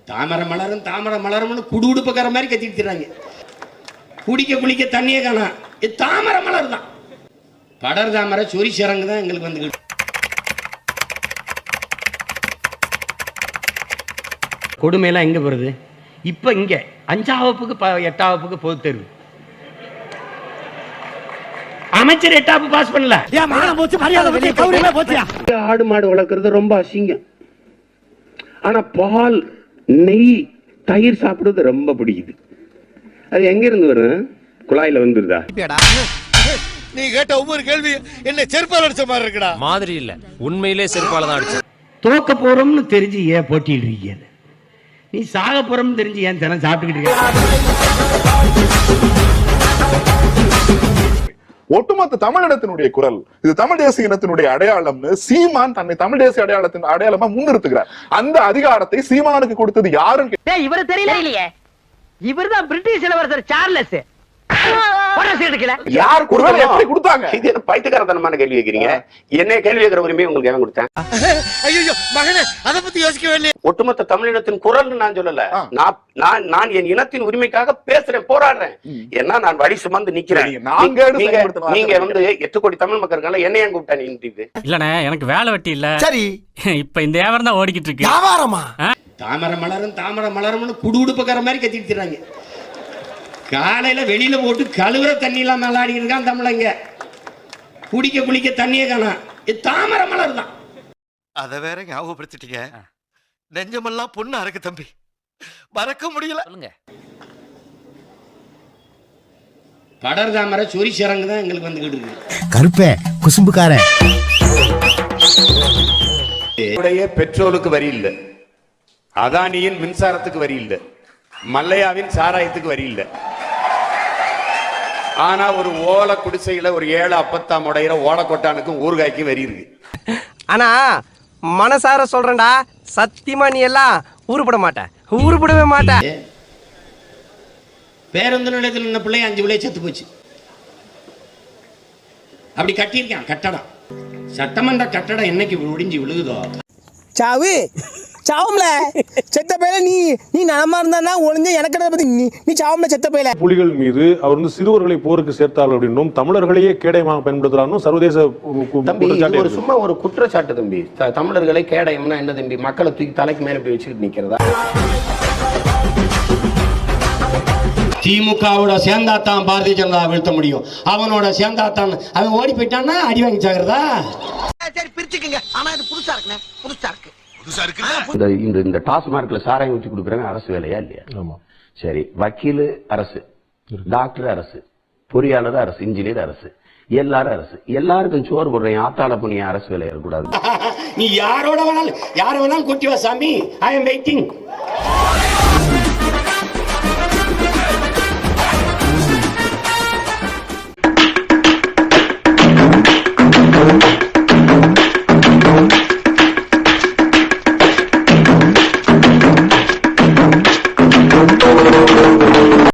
தாமரை மலரும் தாமரை மலரும்னு குடுகுடுப்புக்கிற மாதிரி கத்திட்டு தர்றாங்க. குடிக்க குளிக்க தண்ணியே காணா. இது தாமரை மலர் தான். படர் தாமரை சொரி சிறங்கு தான் எங்களுக்கு வந்துக்கிட்டு. கொடுமையெல்லாம் எங்கே வருது? இப்போ இங்கே 5ஆம் வகுப்புக்கு 8ஆம் வகுப்புக்கு பொது தேர்வு. அமைச்சர் 8ஆம் வகுப்பு பாஸ் பண்ணல. ஆடு மாடு வளர்க்கறது ரொம்ப அசிங்கம். ஆனா பால் நெய் தயிர் சாப்பிடுறது ரொம்ப பிடிக்குது. அது எங்க இருந்து வரும்? குழாயில வந்துருதா? நீ கேட்ட ஒவ்வொரு கேள்வி என்ன செருப்பால் அடிச்ச மாதிரி இருக்குடா. மாதிரி இல்ல, உண்மையிலே செருப்பால தான் அடிச்ச. தோக்க போறோம்னு தெரிஞ்சு ஏன் போட்டிட்டு இருக்கீங்க? நீ சாக போறோம்னு தெரிஞ்சு ஏன் தினம் சாப்பிட்டுக்கிட்டு இருக்க? ஒட்டுமொத்த தமிழினத்தினுடைய குரல், இது தமிழ் தேசிய இனத்தினுடைய அடையாளம்னு சீமான் தன்னை தமிழ் தேசிய அடையாளத்தின் அடையாளமா முன்னிறுத்துகிறார். அந்த அதிகாரத்தை சீமானுக்கு கொடுத்தது யாருன்னு இவரு தெரியலையே. இவர்தான் பிரிட்டிஷ் இளவரசர் சார்லஸ். யார் எப்படி கொடுத்தாங்க? இது பைத்தியக்காரத்தனமான கேள்வி கேட்கிறீங்க. என்ன கேள்வி கேட்கிற உரிமை உங்களுக்கு எவன் கொடுத்தேன்? ஐயோ மகனே, அத பத்தி யோசிக்கவே இல்லையே. ஒட்டுமொத்த தமிழினத்தின் குரல்னு நான் சொல்லல. நான் என் இனத்தின் உரிமைக்காக பேசுறேன், போராடுறேன். ஏன்னா நான் வழி சுமந்து நிக்கிறேன். நீங்க 8 கோடி தமிழ் மக்கள் என்ன ஏன் கூப்பிட்டா? நீ இல்லண்ணே, எனக்கு வேலை வெட்டி இல்ல. சரி, இப்ப இந்த வியாபாரம் தான் ஓடிக்கிட்டு இருக்கு. வியாபாரமா? தாமரை மலரும் தாமரை மலரும்னு குடுகுடுப்புக்கிற மாதிரி கத்திட்டு தர்றாங்க. காலையில வெளியில போட்டு கழுவுற தண்ணி எல்லாம் மேலாடி இருக்கான் தமிழங்க. குடிக்க குளிக்க தண்ணியே காணா. இது தாமரை மலர் தான். அத வேற ஞாபகப்படுத்திட்டீங்க. நெஞ்சமெல்லாம் பொண்ணா இருக்கு தம்பி, மறக்க முடியல. படர் தாமரை சொரி சிறங்கு தான் எங்களுக்கு வந்துகிட்டு இருக்கு. கருப்பே குசும்புக்கார. பெட்ரோலுக்கு வரி இல்லை, அதானியின் மின்சாரத்துக்கு வரி இல்லை, மல்லையாவின் சாராயத்துக்கு வரி இல்லை. ஆனா ஒரு ஓலை குடிசையில ஒரு 7 அப்பத்தாம் உடையிற ஓலக்கொட்டானுக்கும் ஊறுகாய்க்கும் வரி இருக்கு. ஆனா மனசார சொல்றேன்டா, சத்தியமா நீ எல்லாம் ஊருப்பட மாட்ட, ஊருப்படவே மாட்ட. பேருந்து நிலையத்தில் நின்ன பிள்ளை 5 பிள்ளை செத்து போச்சு. அப்படி கட்டியிருக்கான் கட்டடம். சட்டமன்ற கட்டடம் என்னைக்கு ஒடிஞ்சு விழுகுதோ சாவு சாவும்ல செத்த பையில நீ நலமா இருந்தா ஒளிஞ்ச எனக்கு பத்தி நீ சாவும்ல செத்த பையில. புலிகள் மீது அவர் சிறுவர்களை போருக்கு சேர்த்தார்கள் அப்படின்னும் தமிழர்களையே கேடயமாக பயன்படுத்துறாரும் சர்வதேச சும்மா ஒரு குற்றச்சாட்டு தம்பி. தமிழர்களை கேடயம்னா என்ன தம்பி? மக்களை தூக்கி தலைக்கு மேல போய் வச்சுக்கிட்டு நிக்கிறதா? திமுகவோட சேர்ந்தாத்தான் பாரதிய ஜனதா வீழ்த்த முடியும். அவனோட சேர்ந்தாத்தான் அவன் ஓடி போயிட்டான்னா அடி வாங்கி சாகிறதா? சரி பிரிச்சுக்கங்க. ஆனா இது புதுசா இருக்குண்ணே, புதுசா இருக்கு. இந்த டாஸ்மார்க்ல சாராயம் ஊற்றி கொடுக்குறாங்க, அரசு வேலையா இல்லையா? சரி, வக்கீல் அரசு, டாக்டர் அரசு, பொறியாளர் அரசு, இன்ஜினியர் அரசு, எல்லாரும் அரசு. எல்லாருக்கும் சோறு போடுறேன், ஆத்தாள புண்ணிய அரசு வேலை இருக்கக்கூடாது. நீ யாரோட வேணாலும் யார வேணாலும் கூட்டி வா சாமி. I am waiting.